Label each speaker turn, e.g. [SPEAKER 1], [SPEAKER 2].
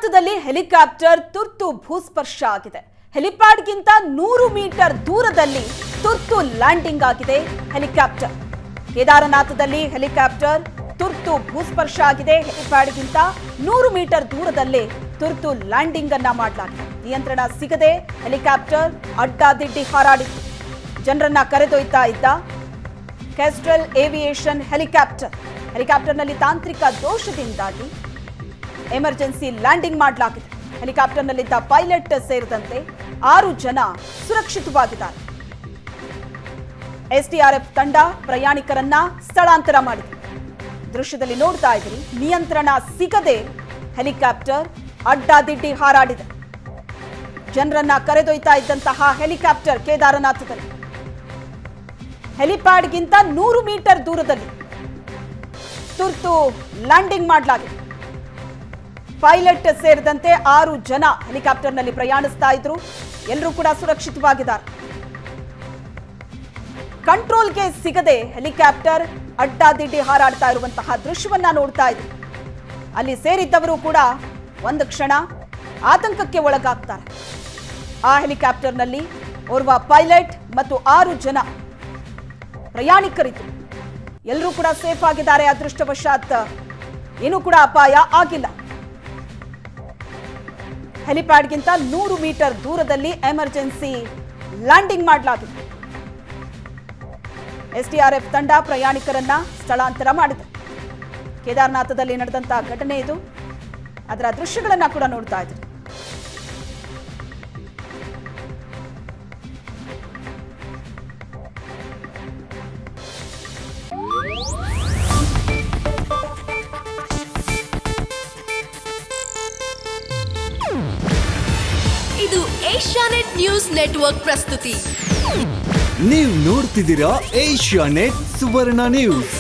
[SPEAKER 1] ಕೇದಾರನಾಥದಲ್ಲಿ helicopter ತುರ್ತು ಭೂಸ್ಪರ್ಶ ಆಗಿದೆ. ಹೆಲಿಪ್ಯಾಡ್ಗಿಂತ 100 metre ದೂರದಲ್ಲಿ ತುರ್ತು ಲ್ಯಾಂಡಿಂಗ್ ಆಗಿದೆ ಹೆಲಿಕಾಪ್ಟರ್. ಕೇದಾರನಾಥದಲ್ಲಿ ಹೆಲಿಕಾಪ್ಟರ್ ತುರ್ತು ಭೂಸ್ಪರ್ಶ ಆಗಿದೆ. ಹೆಲಿಪ್ಯಾಡ್ಗಿಂತ 100 ಮೀಟರ್ ದೂರದಲ್ಲೇ ತುರ್ತು ಲ್ಯಾಂಡಿಂಗ್ ಅನ್ನ ಮಾಡಲಾಗಿದೆ. ನಿಯಂತ್ರಣ ಸಿಗದೆ ಹೆಲಿಕಾಪ್ಟರ್ ಅಡ್ಡಾದಿಡ್ಡಿ ಹಾರಾಡಿತ್ತು. ಜನರನ್ನ ಕರೆದೊಯ್ತಾ ಇದ್ದ ಕೆಸ್ಟ್ರಲ್ ಏವಿಯೇಷನ್ ಹೆಲಿಕಾಪ್ಟರ್ನಲ್ಲಿ ತಾಂತ್ರಿಕ ದೋಷದಿಂದಾಗಿ ಎಮರ್ಜೆನ್ಸಿ ಲ್ಯಾಂಡಿಂಗ್ ಮಾಡಲಾಗಿದೆ. ಹೆಲಿಕಾಪ್ಟರ್ನಲ್ಲಿದ್ದ ಪೈಲಟ್ ಸೇರಿದಂತೆ 6 ಜನ ಸುರಕ್ಷಿತವಾಗಿದ್ದಾರೆ. ಎಸ್ಡಿಆರ್ಎಫ್ ತಂಡ ಪ್ರಯಾಣಿಕರನ್ನ ಸ್ಥಳಾಂತರ ಮಾಡಿದೆ. ದೃಶ್ಯದಲ್ಲಿ ನೋಡ್ತಾ ಇದ್ದೀರಿ, ನಿಯಂತ್ರಣ ಸಿಗದೆ ಹೆಲಿಕಾಪ್ಟರ್ ಅಡ್ಡಾದಿಡ್ಡಿ ಹಾರಾಡಿದೆ. ಜನರನ್ನ ಕರೆದೊಯ್ತಾ ಇದ್ದಂತಹ ಹೆಲಿಕಾಪ್ಟರ್ ಕೇದಾರನಾಥದಲ್ಲಿ ಹೆಲಿಪ್ಯಾಡ್ಗಿಂತ 100 ಮೀಟರ್ ದೂರದಲ್ಲಿ ತುರ್ತು ಲ್ಯಾಂಡಿಂಗ್ ಮಾಡಲಾಗಿದೆ. ಪೈಲಟ್ ಸೇರಿದಂತೆ 6 ಜನ ಹೆಲಿಕಾಪ್ಟರ್ನಲ್ಲಿ ಪ್ರಯಾಣಿಸ್ತಾ ಇದ್ರು. ಎಲ್ಲರೂ ಕೂಡ ಸುರಕ್ಷಿತವಾಗಿದ್ದಾರೆ. ಕಂಟ್ರೋಲ್ಗೆ ಸಿಗದೆ ಹೆಲಿಕಾಪ್ಟರ್ ಅಡ್ಡಾದಿಡ್ಡಿ ಹಾರಾಡ್ತಾ ಇರುವಂತಹ ದೃಶ್ಯವನ್ನ ನೋಡ್ತಾ ಇದ್ರು. ಅಲ್ಲಿ ಸೇರಿದ್ದವರು ಕೂಡ ಒಂದು ಕ್ಷಣ ಆತಂಕಕ್ಕೆ ಒಳಗಾಗ್ತಾರೆ. ಆ ಹೆಲಿಕಾಪ್ಟರ್ನಲ್ಲಿ ಓರ್ವ ಪೈಲಟ್ ಮತ್ತು 6 ಜನ ಪ್ರಯಾಣಿಕರಿದ್ರು. ಎಲ್ಲರೂ ಕೂಡ ಸೇಫ್ ಆಗಿದ್ದಾರೆ. ಅದೃಷ್ಟವಶಾತ್ ಏನೂ ಕೂಡ ಅಪಾಯ ಆಗಿಲ್ಲ. ಹೆಲಿಪ್ಯಾಡ್ಗಿಂತ 100 ಮೀಟರ್ ದೂರದಲ್ಲಿ ಎಮರ್ಜೆನ್ಸಿ ಲ್ಯಾಂಡಿಂಗ್ ಮಾಡಲಾಗಿದೆ. ಎಸ್ಡಿಆರ್ಎಫ್ ತಂಡ ಪ್ರಯಾಣಿಕರನ್ನ ಸ್ಥಳಾಂತರ ಮಾಡಿದೆ. ಕೇದಾರನಾಥದಲ್ಲಿ ನಡೆದಂತಹ ಘಟನೆ ಇದು. ಅದರ ದೃಶ್ಯಗಳನ್ನ ಕೂಡ ನೋಡ್ತಾ ಇದ್ದೀರಿ.
[SPEAKER 2] ಇದು ಏಷ್ಯಾನೆಟ್ ನ್ಯೂಸ್ ನೆಟ್ವರ್ಕ್ ಪ್ರಸ್ತುತಿ.
[SPEAKER 3] ನೀವು ನೋಡ್ತಿದ್ದೀರಾ ಏಷ್ಯಾನೆಟ್ ಸುವರ್ಣ ನ್ಯೂಸ್.